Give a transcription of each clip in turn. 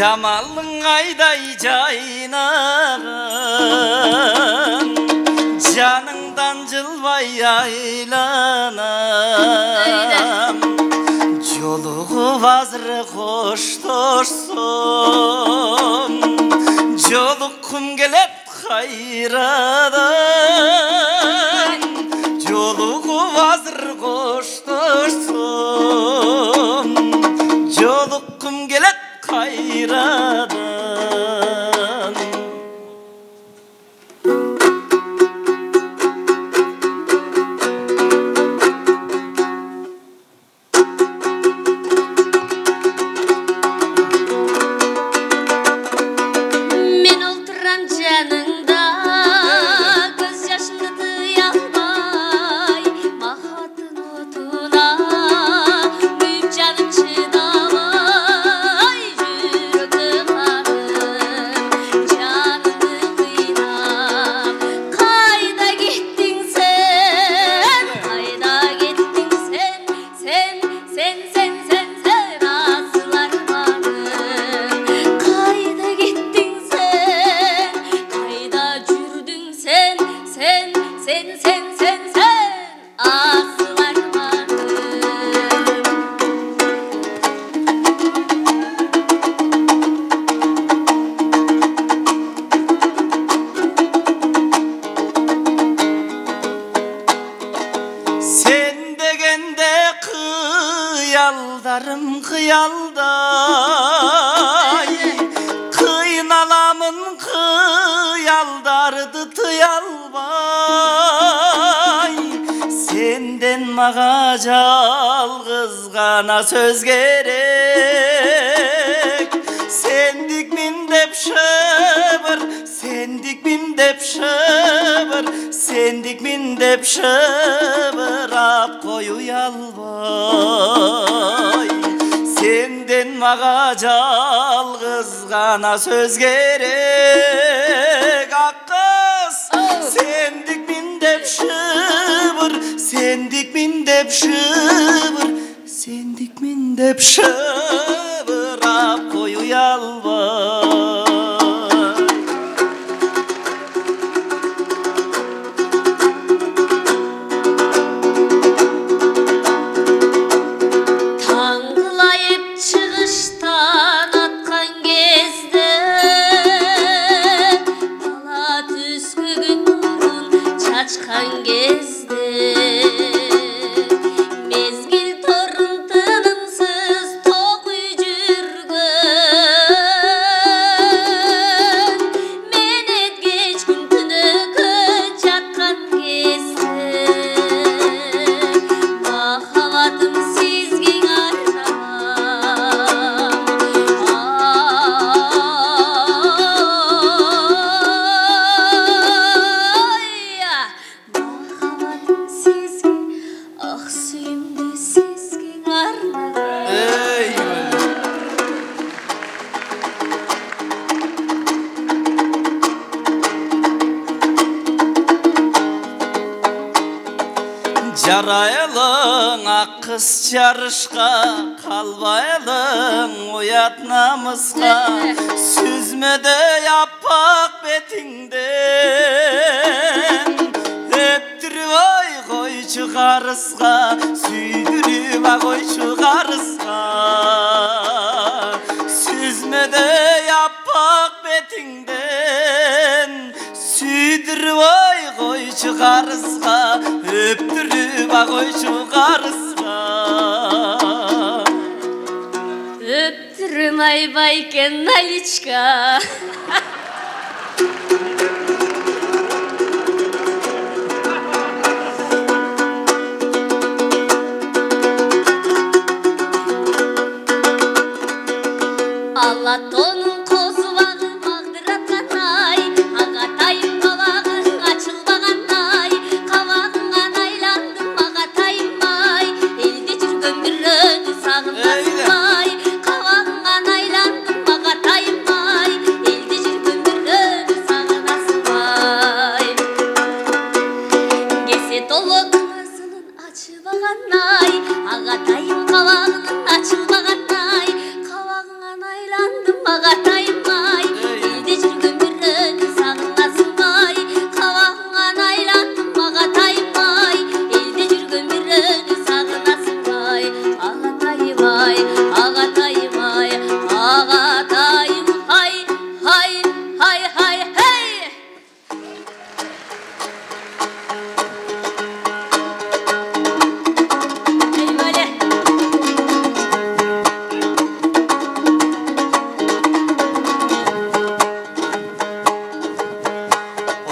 Жамалың айдай жайнаған, жаныңдан жылбай айланам. Жолығып азыр қоштасам, жолыққым келет қайрадан. Жолығып азыр қоштасам, жолыққым келет қайрадан. Kıyaldarım kıyalday, kıynalamın kıyaldardı tıyalbay. Senden mağa жалғыз ғана söz gerek. Sendik min dep şıbır, sendik min dep şıbır, sendik min dep şıbır ap koyu yalvay. Senden mağa жалғыз ғана söz gerek. Akkız sendik min dep şıbır, sendik min dep şıbır, sendik min dep şıbır ap koyu yalvay. Açkan gezdi mezgil torun tınımsız toğuy жүргөн men etgeç gün tünükü çakkan gezdi mahabatım sizgin Жарайлың аққыз жарышқа, қалбайлың оят намысқа. Сүзмедей аппақ бетіңден өптіріп ой қойшы қарысқа, сүйдіріп қойшы қарысқа. Сүзмедей аппақ бетіңден сүйдіріп ой қойшы қарысқа, өптіріп қойшы қарысқа. Öptürüm aybayken Naliçka. Allah tonun kozu bağı mağdıratan ay, Ağatayım kavağın açılmağan ay, Kavağından aylandım Ağatayım ay, elde жүргөн bir önü sağındasın ay, Kavağından aylandım Ağatayım ay, elde жүргөн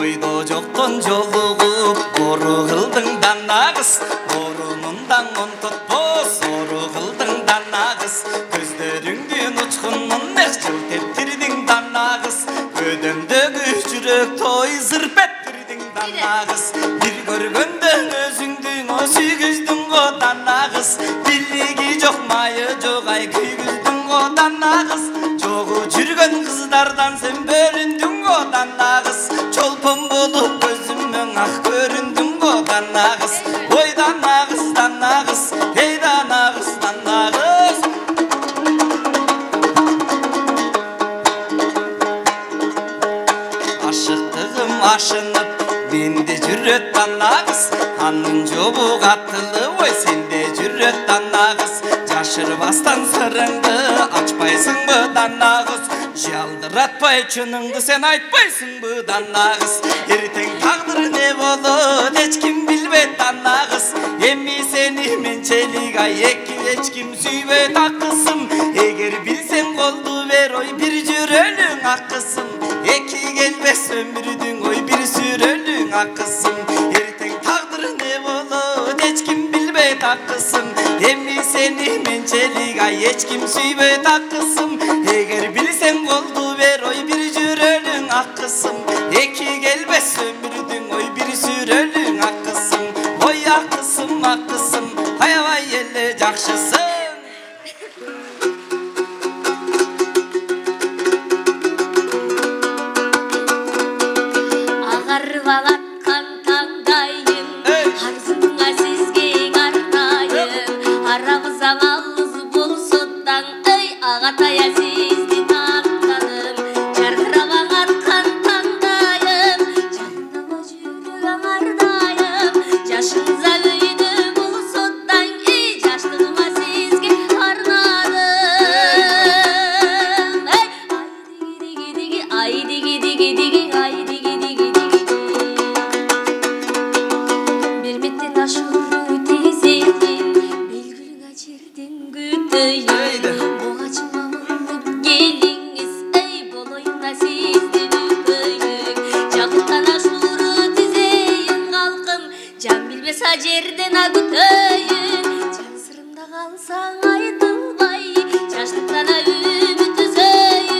ойдо жоктон жолугуп ору кылдың дана кыз орунундан он тотпос ору кылдың дана кыз көздөрүңдүн учкунун эч жылтептирдиң дана кыз өдөмдөгү жүрөк той зырпеттирдиң дана кыз бир көргөндө өзүңдүң сүйгүздүң го дана кыз бийлиги жок майы жок ай күйгүздүң го дана кыз жогу жүргөн кыздардан сен бөлүндүң го дана кыз чолпон болуп көзүмөң ак көрүндүң го дана кыз ой дана кыз эй дана кыз ашыктыгым ашынып менде жүрөт дана кыз анын жобу каттылы ой сенде жүрөт дана кыз жашырбастан сырыңды ачпайсыңбы дана кыз жалдыратпай чыныңды сен айтпайсыңбы дана кыз эртең тагдыр не болот эч ким билбейт дана кыз эми сени менчелик ай эч ким сүйбөйт ак кызым эгер билсең колду бер ой бир жүрөлүң ак кызым эки келбес өмүрдүң ой бир сүрөлүң ак кызым эртең тагдыр не болот эч ким билбейт ак кызым эми сени менчелик ай эч ким сүйбөйт ак кызым эгер билсең колду бер ой бир жүрөлүң ак кызым эки келбес өмүрдүң ой бир сүрөлүң ак кызым ой ак кызым аябай эле жакшысың агарып аткан таңдайым арзуңа сизге арнайым арабыз алыс болсо таң эй агатай сизди тактадым жаркырап аткан таңдайым жаныма жүрөк аңардайым жашыңыза өйдө болсо таң эй жаштыгыма сизге арнадым эй ай диги диги ай диги диги бир меттен ашууру тизейин белгилүү жерден күтөйүн бугачыма уруп келиңиз эй болоюна сизди күтөйүн жакыттан ашууру тизейин калкым жан билбес жерден күтөйүн жан сырымда калсаң айтылбай жаштыктан үмүт үзөйүн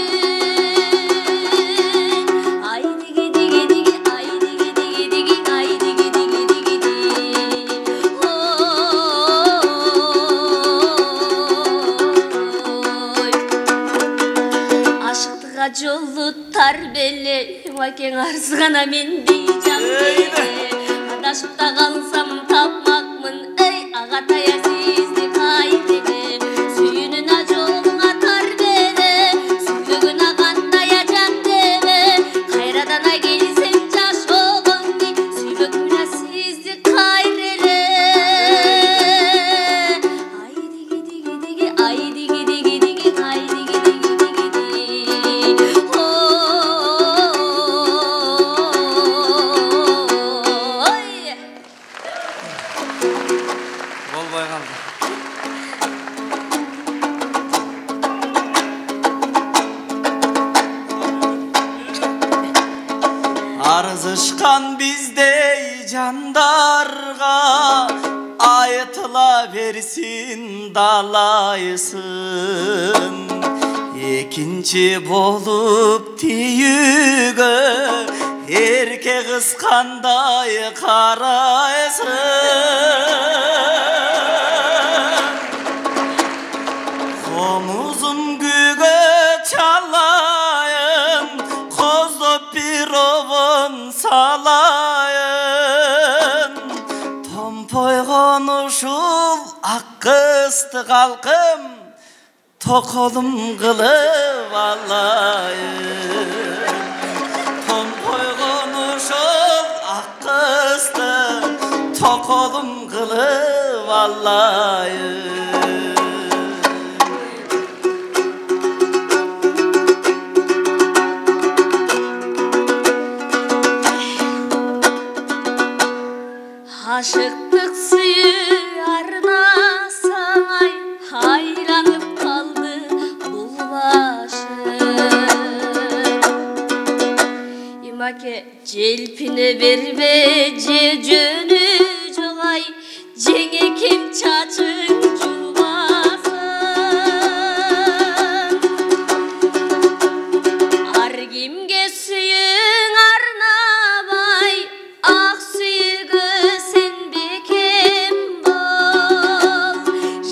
ай диги диги ай диги диги ай диги диги ой ашыктыга жолу тар беле макең арзгана менди жан беле адашып да калсам тапмакмын эй агатай сизди кайреде сүйүүнүнө жолуңа тар беле сүйлөгүнө кандай жан деле кайрадан келсем жашогонди сүйлөгүнө сизди кайреле ай диги диги ай диги диги ай диги диги ой болбой калды арзышкан биздей жандарга айтыла берсин далайсын экинчи болуп тийүүгө эрке кыз кандай карайсың комузун күйгө чалайын коздоп бир обон салайын томпойгон ушул ак кызды калкым токолум кылып алайын томпойгон ушул ак кызды токолум кылып алайын ашыктык сүйүү арнасаң айланып калды бул башым баке желпине бербе же жөнү жогай жеңекем чачың жулбасын ар кимге сүйүң арнабай ак сүйгө сен бекем бол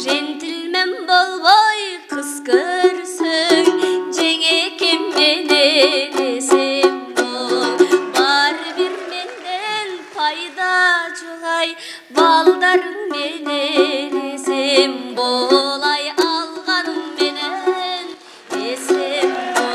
жентилмен болбой кыз көрсөң жеңекем менен эсен бол бар бир менден пайда жогай балдарың менен эсен болай алганың менен эсен бол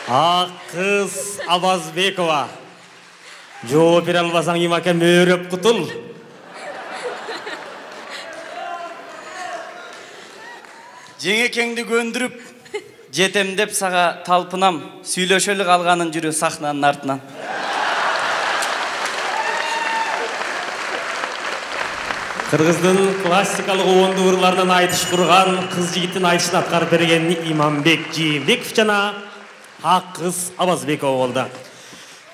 Ақ қыз Абазбекова. Жооп бере албасаң имаке мөөрөп кутул. Жеңекеңди көндүрүп жетем деп сага талпынам. Сүйлөшөлү калганын жүрү сахнанын артынан. Кыргыздын классикалык оонду ырларынан айтыш курган, кыз жигиттин айтышын аткарып берген Иманбек Жээнбеков жана Ак кыз Абазбекова болду.